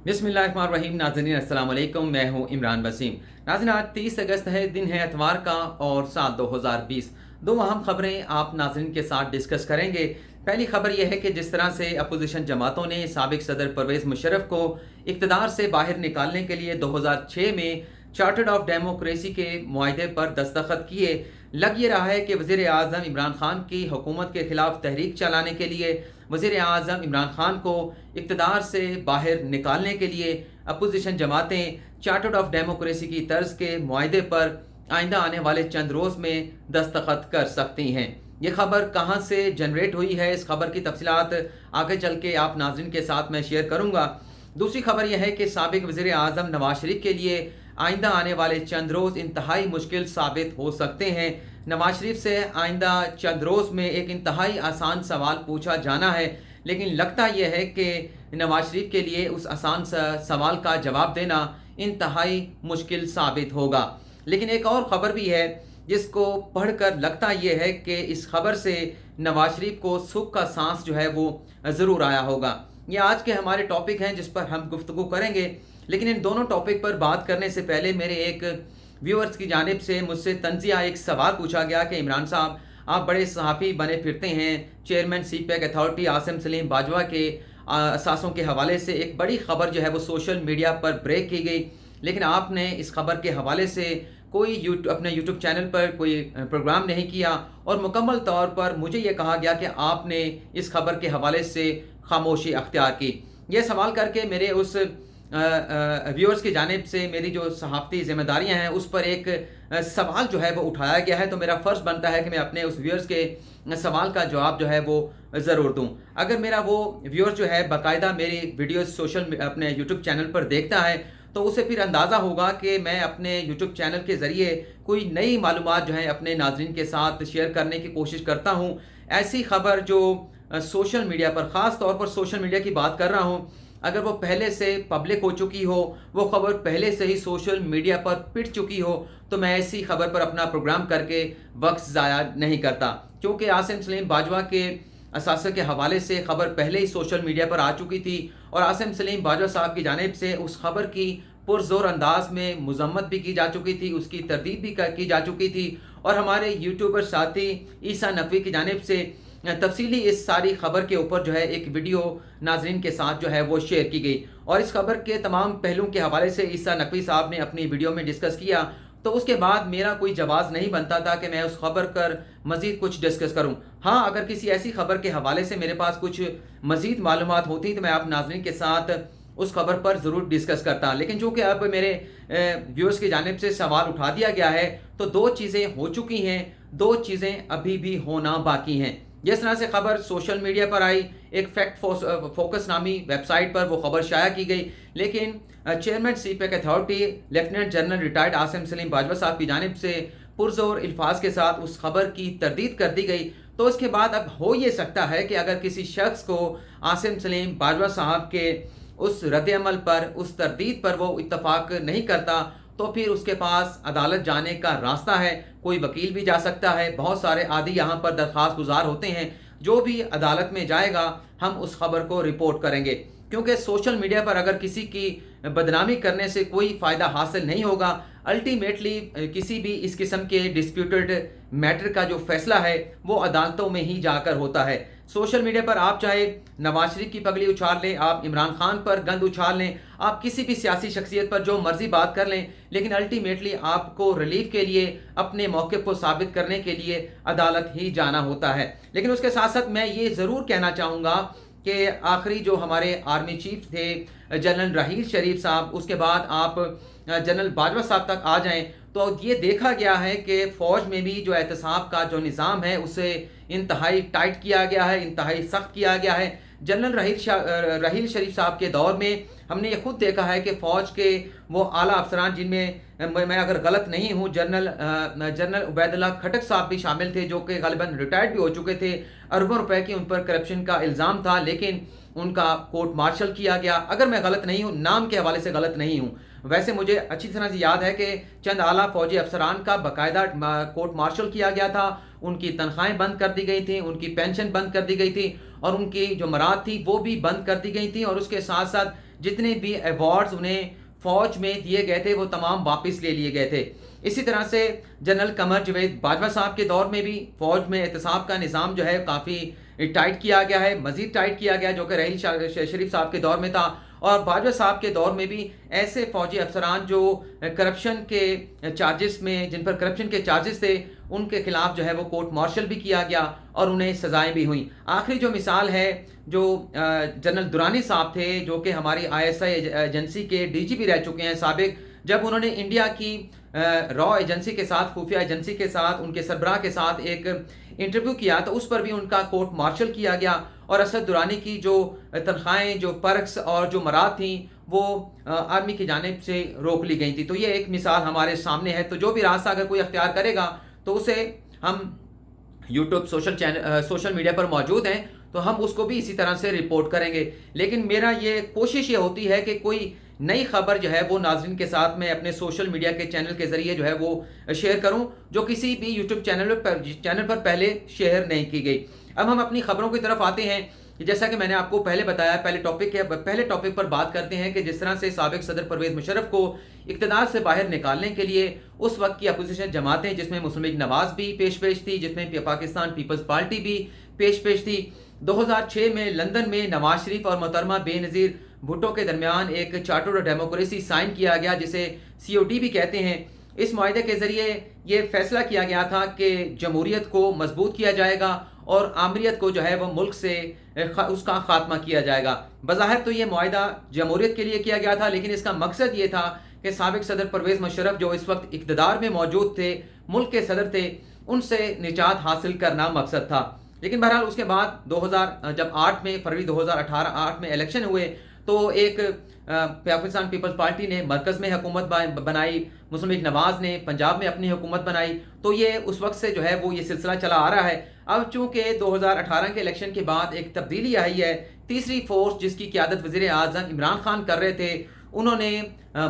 बिस्मिल्लाहिर्रहमानिर्रहीम। नाज़रीन अस्सलाम वालेकुम, मैं हूं इमरान वसीम। नाज़रीन आज 30 अगस्त है, दिन है एतवार का और साल 2020। दो अहम खबरें आप नाज़रीन के साथ डिस्कस करेंगे। पहली खबर यह है कि जिस तरह से अपोजिशन जमातों ने साबिक सदर परवेज़ मुशर्रफ को इक़्तिदार से बाहर निकालने के लिए 2006 में चार्टर्ड ऑफ डेमोक्रेसी के मुआहदे पर दस्तखत किए, लग ये रहा है कि वज़ीर आज़म इमरान खान की हुकूमत के ख़िलाफ़ तहरीक चलाने के लिए वज़ीर आज़म इमरान खान को इक़्तिदार से बाहर निकालने के लिए अपोजिशन जमातें चार्टर्ड ऑफ डेमोक्रेसी की तर्ज के मुआहदे पर आइंदा आने वाले चंद रोज़ में दस्तखत कर सकती हैं। ये खबर कहाँ से जनरेट हुई है, इस खबर की तफसीलात आगे चल के आप नाज़रीन के साथ मैं शेयर करूँगा। दूसरी खबर यह है कि साबिक वज़ीर आज़म नवाज शरीफ के लिए आइंदा आने वाले चंद रोज़ इंतहाई मुश्किल साबित हो सकते हैं। नवाज शरीफ से आइंदा चंद रोज़ में एक इंतहाई आसान सवाल पूछा जाना है, लेकिन लगता यह है कि नवाज शरीफ के लिए उस आसान सवाल का जवाब देना इंतहाई मुश्किल साबित होगा। लेकिन एक और ख़बर भी है जिसको पढ़कर लगता यह है कि इस खबर से नवाज शरीफ को सुख का सांस जो है वो ज़रूर आया होगा। ये आज के हमारे टॉपिक हैं जिस पर हम गुफ्तगू करेंगे, लेकिन इन दोनों टॉपिक पर बात करने से पहले मेरे एक व्यूअर्स की जानिब से मुझसे तंज़िया एक सवाल पूछा गया कि इमरान साहब, आप बड़े सहाफ़ी बने फिरते हैं, chairman CPEC authority Asim Salim Bajwa के असासों के हवाले से एक बड़ी ख़बर जो है वो सोशल मीडिया पर ब्रेक की गई, लेकिन आपने इस खबर के हवाले से कोई अपने यूट्यूब चैनल पर कोई प्रोग्राम नहीं किया और मुकम्मल तौर पर मुझे ये कहा गया कि आपने इस खबर के हवाले से खामोशी अख्तियार की। यह सवाल करके मेरे उस व्यूअर्स की जानिब से मेरी जो सहाफ़ती ज़िम्मेदारियाँ हैं उस पर एक सवाल जो है वो उठाया गया है, तो मेरा फ़र्ज़ बनता है कि मैं अपने उस व्यूअर्स के सवाल का जवाब जो है वो ज़रूर दूँ। अगर मेरा वो व्यूअर जो है बाकायदा मेरी वीडियोस सोशल अपने यूट्यूब चैनल पर देखता है तो उसे फिर अंदाज़ा होगा कि मैं अपने यूट्यूब चैनल के ज़रिए कोई नई मालूमात जो है अपने नाज़रीन के साथ शेयर करने की कोशिश करता हूँ। ऐसी ख़बर जो सोशल मीडिया पर, ख़ास तौर पर सोशल मीडिया की बात कर रहा हूँ, अगर वो पहले से पब्लिक हो चुकी हो, वो ख़बर पहले से ही सोशल मीडिया पर पिट चुकी हो, तो मैं ऐसी ख़बर पर अपना प्रोग्राम करके वक्त ज़ाया नहीं करता। क्योंकि आसिम सलीम बाजवा के असासे के हवाले से ख़बर पहले ही सोशल मीडिया पर आ चुकी थी और आसिम सलीम बाजवा साहब की जानिब से उस खबर की पुरज़ोर अंदाज में मज़म्मत भी की जा चुकी थी, उसकी तरदीद भी की जा चुकी थी और हमारे यूट्यूबर साथी ईसा नकवी की जानिब से तफसीली इस सारी खबर के ऊपर जो है एक वीडियो नाजरीन के साथ जो है वो शेयर की गई और इस खबर के तमाम पहलुओं के हवाले से ईसा नकवी साहब ने अपनी वीडियो में डिस्कस किया। तो उसके बाद मेरा कोई जवाब नहीं बनता था कि मैं उस खबर पर मज़ीद कुछ डिस्कस करूं। हाँ, अगर किसी ऐसी खबर के हवाले से मेरे पास कुछ मज़ीद मालूमात होती तो मैं आप नाजरीन के साथ उस खबर पर ज़रूर डिस्कस करता, लेकिन चूँकि अब मेरे व्यूअर्स की जानिब से सवाल उठा दिया गया है तो दो चीज़ें हो चुकी हैं, दो चीज़ें अभी भी होना बाकी हैं। जिस तरह से खबर सोशल मीडिया पर आई, एक फैक्ट फोकस नामी वेबसाइट पर वो खबर शाया की गई, लेकिन chairman CPEC authority lieutenant general retired Asim Salim Bajwa साहब की जानिब से पुरज़ोर अल्फाज के साथ उस खबर की तरदीद कर दी गई। तो इसके बाद अब हो ये सकता है कि अगर किसी शख्स को आसिम सलीम बाजवा साहब के उस रद्द-ए-अमल पर, उस तरदीद पर वो इत्तफाक नहीं करता तो फिर उसके पास अदालत जाने का रास्ता है। कोई वकील भी जा सकता है, बहुत सारे आदि यहाँ पर दरख्वास्त गुजार होते हैं। जो भी अदालत में जाएगा हम उस खबर को रिपोर्ट करेंगे, क्योंकि सोशल मीडिया पर अगर किसी की बदनामी करने से कोई फ़ायदा हासिल नहीं होगा। अल्टीमेटली किसी भी इस किस्म के डिस्प्यूटेड मैटर का जो फैसला है वो अदालतों में ही जाकर होता है। सोशल मीडिया पर आप चाहे नवाज शरीफ की पगड़ी उछाल लें, आप इमरान खान पर गंद उछाल लें, आप किसी भी सियासी शख्सियत पर जो मर्जी बात कर लें, लेकिन अल्टीमेटली आपको रिलीफ के लिए, अपने मौक़िफ़ को साबित करने के लिए अदालत ही जाना होता है। लेकिन उसके साथ साथ मैं ये ज़रूर कहना चाहूँगा कि आखिरी जो हमारे आर्मी चीफ थे जनरल राहील शरीफ साहब, उसके बाद आप जनरल बाजवा साहब तक आ जाएं तो ये देखा गया है कि फ़ौज में भी जो एहतसाब का जो निज़ाम है उसे इंतहाई टाइट किया गया है, इंतहाई सख्त किया गया है। जनरल राहील शरीफ साहब के दौर में हमने ये खुद देखा है कि फ़ौज के वो आला अफसरान जिनमें मैं अगर गलत नहीं हूँ जनरल उबैदुल्लाह खटक साहब भी शामिल थे, जो कि ग़ालिबन रिटायर्ड भी हो चुके थे। अरबों रुपए की उन पर करप्शन का इल्ज़ाम था, लेकिन उनका कोर्ट मार्शल किया गया। अगर मैं गलत नहीं हूँ, नाम के हवाले से गलत नहीं हूँ, वैसे मुझे अच्छी तरह से याद है कि चंद आला फौजी अफसरान का बाकायदा कोर्ट मार्शल किया गया था, उनकी तनख्वाहें बंद कर दी गई थी, उनकी पेंशन बंद कर दी गई थी और उनकी जो मराद थी वो भी बंद कर दी गई थी। और उसके साथ साथ जितने भी अवार्ड्स उन्हें फ़ौज में दिए गए थे वो तमाम वापस ले लिए गए थे। इसी तरह से जनरल कमर जावेद बाजवा साहब के दौर में भी फ़ौज में एहतसाब का निज़ाम जो है काफ़ी टाइट किया गया है, मज़ीद टाइट किया गया, जो कि रहील शरीफ साहब के दौर में था। और बाजवा साहब के दौर में भी ऐसे फ़ौजी अफसरान जो करप्शन के चार्जेस में, जिन पर करप्शन के चार्जेस थे, उनके खिलाफ जो है वो कोर्ट मार्शल भी किया गया और उन्हें सजाएं भी हुई। आखिरी जो मिसाल है, जो जनरल दुरानी साहब थे, जो कि हमारी ISI एजेंसी के DGP रह चुके हैं साबिक, जब उन्होंने इंडिया की रॉ एजेंसी के साथ, खुफिया एजेंसी के साथ, उनके सरबराह के साथ एक इंटरव्यू किया तो उस पर भी उनका कोर्ट मार्शल किया गया और असद दुरानी की जो तनख्वाहें, जो पर्क्स और जो मराद थी वो आर्मी की जानिब से रोक ली गई थी। तो ये एक मिसाल हमारे सामने है। तो जो भी रास्ता अगर कोई अख्तियार करेगा तो उसे हम यूट्यूब सोशल मीडिया पर मौजूद हैं तो हम उसको भी इसी तरह से रिपोर्ट करेंगे। लेकिन मेरा ये कोशिश ये होती है कि कोई नई खबर जो है वो नाज़रीन के साथ मैं अपने सोशल मीडिया के चैनल के ज़रिए जो है वो शेयर करूं, जो किसी भी यूट्यूब चैनल पर पहले शेयर नहीं की गई। अब हम अपनी खबरों की तरफ आते हैं। जैसा कि मैंने आपको पहले बताया, पहले टॉपिक पर बात करते हैं कि जिस तरह से साबिक सदर परवेज़ मुशर्रफ को इक़्तिदार से बाहर निकालने के लिए उस वक्त की अपोजिशन जमातें, जिसमें मुस्लिम लीग नवाज़ भी पेश थी, जिसमें पाकिस्तान पीपल्स पार्टी भी पेश थी। 2006 में लंदन में नवाज शरीफ और मोहतरमा बेनज़ीर भुट्टो के दरमियान एक चार्टर ऑफ डेमोक्रेसी साइन किया गया, जिसे COD भी कहते हैं। इस मुआहदे के ज़रिए ये फैसला किया गया था कि जमहूरियत को मजबूत किया जाएगा और आमरीत को जो है वो मुल्क से उसका खात्मा किया जाएगा। बज़ाहिर तो ये मुआहदा जमहूरियत के लिए किया गया था, लेकिन इसका मकसद ये था कि साबिक सदर परवेज़ मुशर्रफ जो इस वक्त इक़्तिदार में मौजूद थे, मुल्क के सदर थे, उनसे निजात हासिल करना मकसद था। लेकिन बहरहाल उसके बाद जब फरवरी 2008 में इलेक्शन हुए तो एक पाकिस्तान पीपल्स पार्टी ने मरकज़ में हुकूमत बनाई, मुस्लिम लीग नवाज़ ने पंजाब में अपनी हुकूमत बनाई। तो ये उस वक्त से जो है वो ये सिलसिला चला आ रहा है। अब चूँकि 2018 के इलेक्शन के बाद एक तब्दीली आई है, तीसरी फोर्स जिसकी क़यादत वज़ीर आज़म इमरान खान कर रहे थे, उन्होंने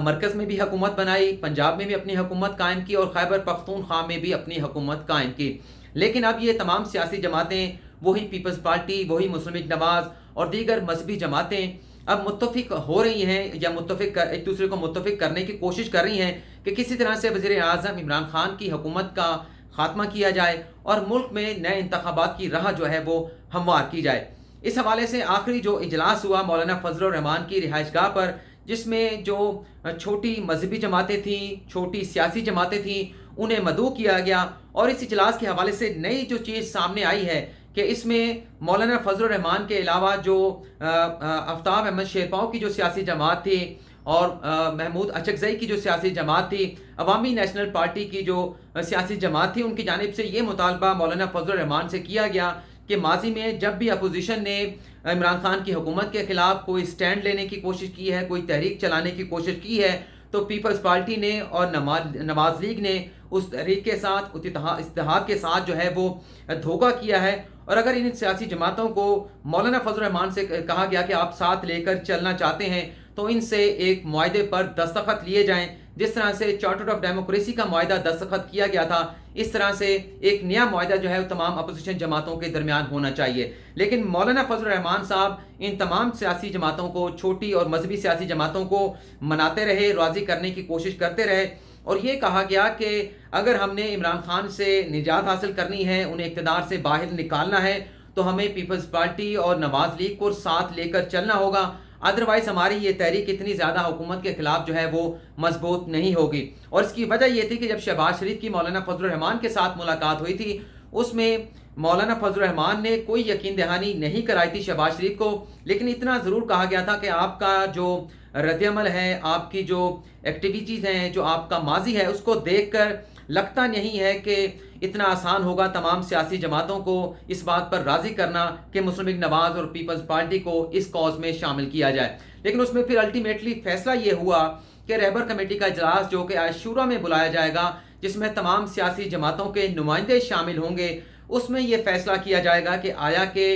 मरकज़ में भी हुकूमत बनाई, पंजाब में भी अपनी हुकूमत कायम की और खैबर पख्तूनख्वा में भी अपनी हुकूमत कायम की। लेकिन अब ये तमाम सियासी जमातें, वही पीपल्स पार्टी, वही मुस्लिम लीग नवाज़ और दीगर मजहबी जमातें अब मुत्तफिक हो रही हैं या एक दूसरे को मुत्तफिक करने की कोशिश कर रही हैं कि किसी तरह से वज़ीर आज़म इमरान खान की हुकूमत का खात्मा किया जाए और मुल्क में नए इंतखाबात की राह जो है वो हमवार की जाए। इस हवाले से आखिरी जो इजलास हुआ मौलाना फजल रहमान की रिहाइशगाह पर, जिसमें जो छोटी मजहबी जमातें थीं, छोटी सियासी जमातें थीं, उन्हें मदऊ किया गया। और इस इजलास के हवाले से नई जो चीज़ सामने आई है कि इसमें मौलाना फजल रहमान के अलावा जो आफ्ताब अहमद शेरपाव की जो सियासी जमात थी और महमूद अचकज़ई की जो सियासी जमात थी, अवामी नेशनल पार्टी की जो सियासी जमात थी, उनकी जानिब से ये मुतालबा मौलाना फजल रहमान से किया गया कि माजी में जब भी अपोजिशन ने इमरान खान की हुकूमत के ख़िलाफ़ कोई स्टैंड लेने की कोशिश की है, कोई तहरीक चलाने की कोशिश की है, तो पीपल्स पार्टी ने और नवाज लीग ने उस तहरीक के साथ, इत्तेहाद के साथ जो है वो धोखा किया है। और अगर इन सियासी जमातों को मौलाना फजल रहमान से कहा गया कि आप साथ लेकर चलना चाहते हैं तो इनसे एक मुआहदे पर दस्तखत लिए जाएं, जिस तरह से चार्टर ऑफ डेमोक्रेसी का मुआहदा दस्तखत किया गया था, इस तरह से एक नया मुआहदा जो है तमाम अपोजिशन जमातों के दरमियान होना चाहिए। लेकिन मौलाना फजल रहमान साहब इन तमाम सियासी जमातों को, छोटी और मजहबी सियासी जमातों को मनाते रहे, राज़ी करने की कोशिश करते रहे और ये कहा गया कि अगर हमने इमरान खान से निजात हासिल करनी है, उन्हें इक़्तिदार से बाहर निकालना है, तो हमें पीपल्स पार्टी और नवाज लीग को साथ लेकर चलना होगा, अदरवाइज़ हमारी ये तहरीक इतनी ज़्यादा हुकूमत के ख़िलाफ़ जो है वो मजबूत नहीं होगी। और इसकी वजह ये थी कि जब शहबाज शरीफ की मौलाना फजल रहमान के साथ मुलाकात हुई थी, उसमें मौलाना फजल रहमान ने कोई यकीन दहानी नहीं कराई थी शहबाज शरीफ को, लेकिन इतना ज़रूर कहा गया था कि आपका जो रद्द-ए-अमल है, आपकी जो एक्टिविटीज़ हैं, जो आपका माजी है, उसको देखकर लगता नहीं है कि इतना आसान होगा तमाम सियासी जमातों को इस बात पर राज़ी करना कि मुस्लिम लीग नवाज़ और पीपल्स पार्टी को इस कॉज में शामिल किया जाए। लेकिन उसमें फिर अल्टीमेटली फैसला ये हुआ कि रहबर कमेटी का इजलास जो कि आज शूरा में बुलाया जाएगा, जिसमें तमाम सियासी जमातों के नुमाइंदे शामिल होंगे, उसमें यह फैसला किया जाएगा कि आया कि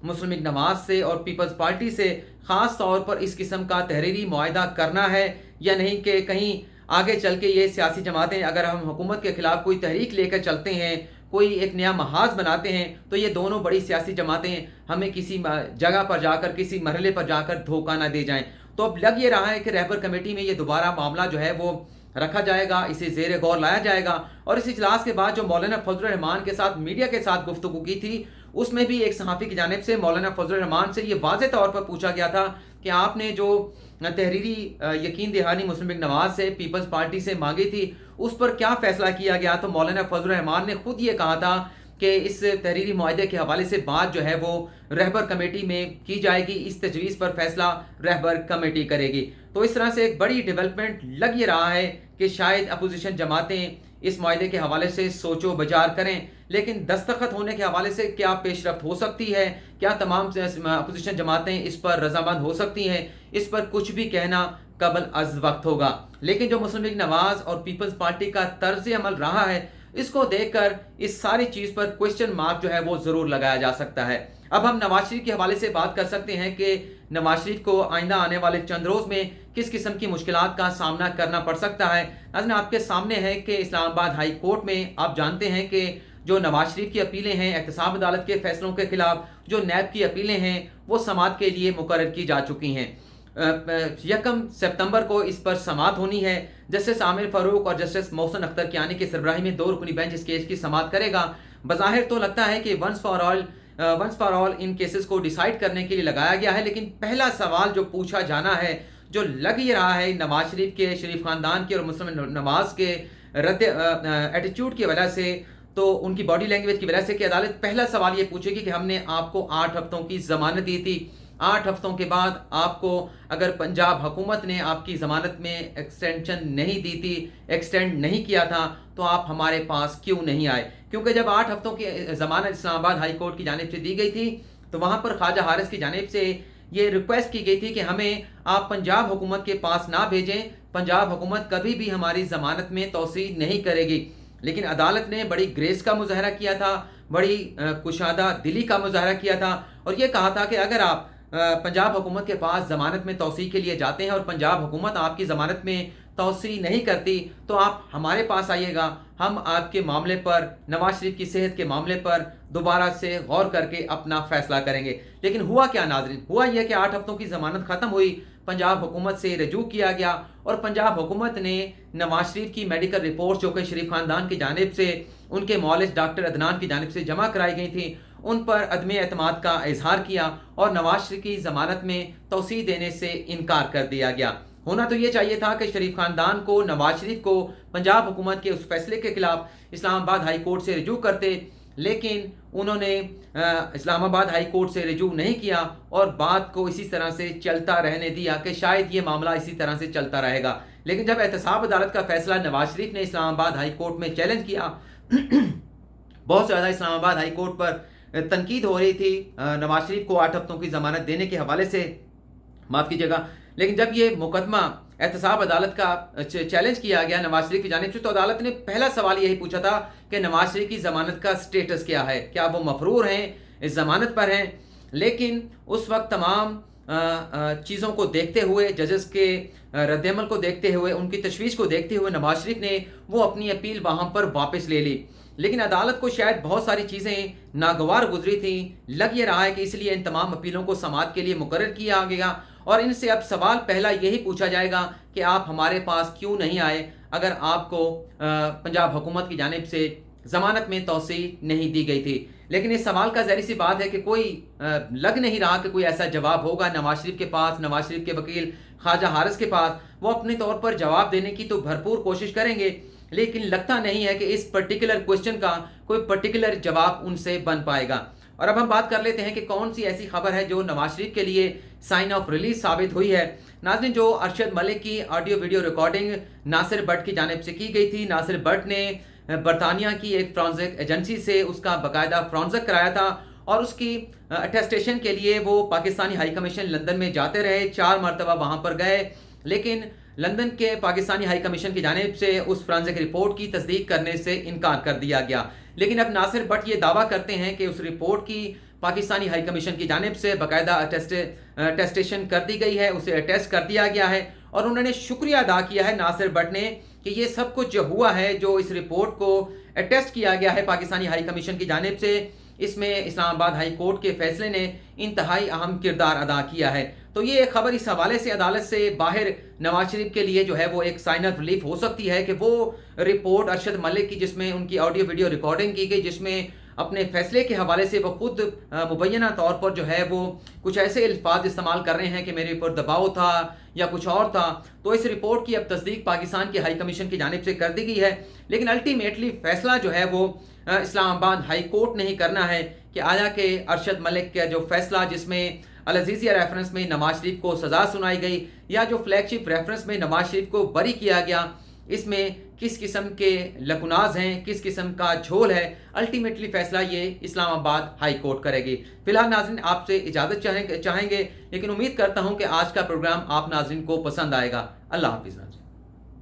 मुस्लिम लीग नवाज़ से और पीपल्स पार्टी से ख़ास तौर पर इस किस्म का तहरीरी मुआहदा करना है या नहीं, कि कहीं आगे चल के ये सियासी जमातें अगर हम हुकूमत के ख़िलाफ़ कोई तहरीक लेकर चलते हैं, कोई एक नया महाज बनाते हैं, तो ये दोनों बड़ी सियासी जमातें हमें किसी जगह पर जाकर, किसी मरहले पर जाकर धोखा ना दे जाएं। तो अब लग ये रहा है कि रहबर कमेटी में ये दोबारा मामला जो है वो रखा जाएगा, इसे ज़ेर गौर लाया जाएगा। और इस इजलास के बाद जो मौलाना फजल रहमान के साथ मीडिया के साथ गुफ्तगू की थी, उसमें भी एक सहाफ़ी की जानिब से मौलाना फजल रहमान से ये वाज़ेह तौर पर पूछा गया था कि आपने जो तहरीरी यकीन दहानी मुस्लिम लीग नवाज से पीपल्स पार्टी से मांगी थी, उस पर क्या फ़ैसला किया गया? तो मौलाना फजल रहमान ने खुद ये कहा था कि इस तहरीरी मुआहदे के हवाले से बात जो है वो रहबर कमेटी में की जाएगी, इस तजवीज़ पर फैसला रहबर कमेटी करेगी। तो इस तरह से एक बड़ी डेवलपमेंट लग ये रहा है कि शायद अपोजिशन जमातें इस मुआहदे के हवाले से सोचो विचार करें, लेकिन दस्तखत होने के हवाले से क्या पेशरफ्त हो सकती है, क्या तमाम अपोजिशन जमातें इस पर रजामंद हो सकती हैं, इस पर कुछ भी कहना कबल अज़ वक्त होगा। लेकिन जो मुस्लिम लीग नवाज और पीपल्स पार्टी का तर्ज अमल रहा है, इसको देखकर इस सारी चीज़ पर क्वेश्चन मार्क जो है वो ज़रूर लगाया जा सकता है। अब हम नवाज शरीफ के हवाले से बात कर सकते हैं कि नवाज शरीफ को आइंदा आने वाले चंद रोज़ में किस किस्म की मुश्किलात का सामना करना पड़ सकता है। नाज़रीन, आपके सामने है कि इस्लामाबाद हाई कोर्ट में आप जानते हैं कि जो नवाज शरीफ की अपीलें हैं एहतसाब अदालत के फैसलों के खिलाफ, जो नैब की अपीलें हैं वो समाअत के लिए मुकर्रर की जा चुकी हैं। 1 सितंबर को इस पर समाअत होनी है। जस्टिस आमिर फारूक और जस्टिस मोहसिन अख्तर कियानी की सरबराही में 2 रुकनी बेंच इस केस की समाअत करेगा। बज़ाहिर तो लगता है कि once for all in cases को डिसाइड करने के लिए लगाया गया है, लेकिन पहला सवाल जो पूछा जाना है, जो लग ही रहा है नवाज शरीफ के, शरीफ खानदान के और मुस्लिम नवाज के एटीट्यूड की वजह से, तो उनकी बॉडी लैंग्वेज की वजह से, कि अदालत पहला सवाल ये पूछेगी कि हमने आपको 8 हफ्तों की ज़मानत दी थी, 8 हफ्तों के बाद आपको अगर पंजाब हुकूमत ने आपकी ज़मानत में एक्सटेंशन नहीं दी थी, एक्सटेंड नहीं किया था, तो आप हमारे पास क्यों नहीं आए? क्योंकि जब 8 हफ्तों की ज़मानत इस्लामाबाद हाई कोर्ट की जानिब से दी गई थी, तो वहाँ पर ख्वाजा हारिस की जानिब से ये रिक्वेस्ट की गई थी कि हमें आप पंजाब हुकूमत के पास ना भेजें, पंजाब हुकूमत कभी भी हमारी ज़मानत में तोसी नहीं करेगी। लेकिन अदालत ने बड़ी ग्रेस का मुजाहरा किया था, बड़ी कुशादा दिली का मुजाहरा किया था और ये कहा था कि अगर आप पंजाब हुकूमत के पास ज़मानत में तोसी के लिए जाते हैं और पंजाब हुकूमत आपकी ज़मानत में तोसी नहीं करती, तो आप हमारे पास आइएगा, हम आपके मामले पर, नवाज शरीफ की सेहत के मामले पर दोबारा से गौर करके अपना फैसला करेंगे। लेकिन हुआ क्या नाज़रीन? हुआ यह कि 8 हफ्तों की ज़मानत ख़त्म हुई, पंजाब हुकूमत से रजू किया गया और पंजाब हुकूमत ने नवाज शरीफ की मेडिकल रिपोर्ट जो कि शरीफ खानदान की जानिब से उनके मौलिज डॉक्टर अदनान की जानिब से जमा कराई गई थी, उन पर अदम एतमाद का इजहार किया और नवाज शरीफ की ज़मानत में तोसी देने से इनकार कर दिया गया। होना तो ये चाहिए था कि शरीफ खानदान को, नवाज शरीफ को पंजाब हुकूमत के उस फैसले के खिलाफ इस्लामाबाद हाई कोर्ट से रजू करते, लेकिन उन्होंने इस्लामाबाद हाई कोर्ट से रजू नहीं किया और बात को इसी तरह से चलता रहने दिया कि शायद ये मामला इसी तरह से चलता रहेगा। लेकिन जब एहतसाब अदालत का फैसला नवाज शरीफ ने इस्लामाबाद हाई कोर्ट में चैलेंज किया बहुत ज़्यादा इस्लामाबाद हाई कोर्ट पर तनकीद हो रही थी नवाज शरीफ को 8 हफ्तों की ज़मानत देने के हवाले से, माफ़ कीजिएगा। लेकिन जब ये मुकदमा एहतसाब अदालत का चैलेंज किया गया नवाज शरीफ की जानिब से, तो अदालत ने पहला सवाल यही पूछा था कि नवाज शरीफ की ज़मानत का स्टेटस क्या है, क्या वो मफरूर हैं, इस ज़मानत पर हैं। लेकिन उस वक्त तमाम चीज़ों को देखते हुए, जजेस के रद्दअमल को देखते हुए, उनकी तशवीश को देखते हुए नवाज शरीफ ने वो अपनी अपील वहाँ पर वापस ले ली। लेकिन अदालत को शायद बहुत सारी चीज़ें नागवार गुजरी थी। लग ये रहा है कि इसलिए इन तमाम अपीलों को समाअत के लिए मुकर्रर किया गया और इनसे अब सवाल पहला यही पूछा जाएगा कि आप हमारे पास क्यों नहीं आए अगर आपको पंजाब हुकूमत की जानिब से ज़मानत में तोसी नहीं दी गई थी। लेकिन इस सवाल का ज़ाहिर सी बात है कि कोई लग नहीं रहा कि कोई ऐसा जवाब होगा नवाज शरीफ के पास, नवाज शरीफ के वकील ख्वाजा हारिस के पास। वो अपने तौर पर जवाब देने की तो भरपूर कोशिश करेंगे, लेकिन लगता नहीं है कि इस पर्टिकुलर क्वेश्चन का कोई पर्टिकुलर जवाब उनसे बन पाएगा। और अब हम बात कर लेते हैं कि कौन सी ऐसी खबर है जो नवाज शरीफ के लिए साइन ऑफ रिलीज साबित हुई है। नाज़रीन, जो अरशद मलिक की audio video recording Nasir Bhatt की जानिब से की गई थी, नासिर भट्ट ने बरतानिया की एक फ्रांसिक एजेंसी से उसका बाकायदा फ्रांसिक कराया था और उसकी अटेस्टेशन के लिए वो पाकिस्तानी हाई कमीशन लंदन में जाते रहे, 4 मरतबा वहाँ पर गए, लेकिन लंदन के पाकिस्तानी हाई कमीशन की जानिब से उस फ्रांसिक रिपोर्ट की तस्दीक करने से इनकार कर दिया गया। लेकिन अब नासिर भट्ट ये दावा करते हैं कि उस रिपोर्ट की पाकिस्तानी हाई कमीशन की जानिब से बाकायदा अटेस्टेशन कर दी गई है, उसे अटेस्ट कर दिया गया है और उन्होंने शुक्रिया अदा किया है नासिर भट्ट ने कि ये सब कुछ जो हुआ है, जो इस रिपोर्ट को अटेस्ट किया गया है पाकिस्तानी हाई कमीशन की जानिब से, اس میں اسلام آباد ہائی کورٹ کے فیصلے نے انتہائی اہم کردار ادا کیا ہے۔ تو یہ خبر اس حوالے سے عدالت سے باہر نواز شریف کے لیے جو ہے وہ ایک سائن آف ریلیف ہو سکتی ہے کہ وہ رپورٹ ارشد ملک کی، جس میں ان کی آڈیو ویڈیو ریکارڈنگ کی گئی، جس میں اپنے فیصلے کے حوالے سے وہ خود مبینہ طور پر جو ہے وہ کچھ ایسے الفاظ استعمال کر رہے ہیں کہ میرے اوپر دباؤ تھا یا کچھ اور تھا، تو اس رپورٹ کی اب تصدیق پاکستان کی ہائی کمیشن کی جانب سے کر دی گئی ہے۔ لیکن الٹیمیٹلی فیصلہ جو ہے وہ اسلام آباد ہائی کورٹ نے ہی کرنا ہے کہ آیا کہ ارشد ملک کا جو فیصلہ جس میں العزیزیہ ریفرنس میں نواز شریف کو سزا سنائی گئی یا جو فلیگ شپ ریفرنس میں نواز شریف کو بری کیا گیا، اس میں کس قسم کے لکناز ہیں، کس قسم کا جھول ہے، الٹیمیٹلی فیصلہ یہ اسلام آباد ہائی کورٹ کرے گی۔ فی الحال ناظرین آپ سے اجازت چاہیں گے، لیکن امید کرتا ہوں کہ آج کا پروگرام آپ ناظرین کو پسند آئے گا۔ اللہ حافظ ناظرین۔